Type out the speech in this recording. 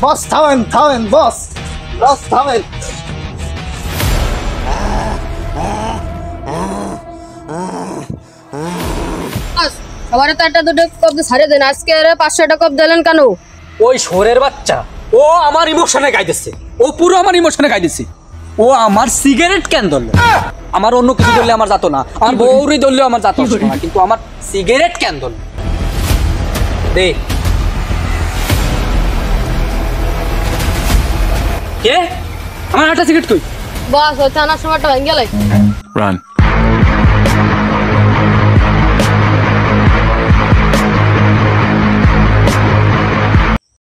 বস থামেন থামেন বস, বস থামেন। সবার তো একটা দুটো কপ ছাড়ে দেন, আজকে 500টা কপ দিলেন কেন? ওই শোরের বাচ্চা ও আমার ইমোশনে গাইতেছে, ও পুরো আমার ইমোশনে গাইতেছে। ও আমার সিগারেট কেন ধরলো? আমার অন্য কিছু ধরলে আমার যাতো না, আমার বউরি ধরলেও আমার যাতো না, কিন্তু আমার সিগারেট কেন ধরলো? দে কে আমার একটা সিগারেট কই? বস ওই থানার সময়টা ভেঙে গেলে Run.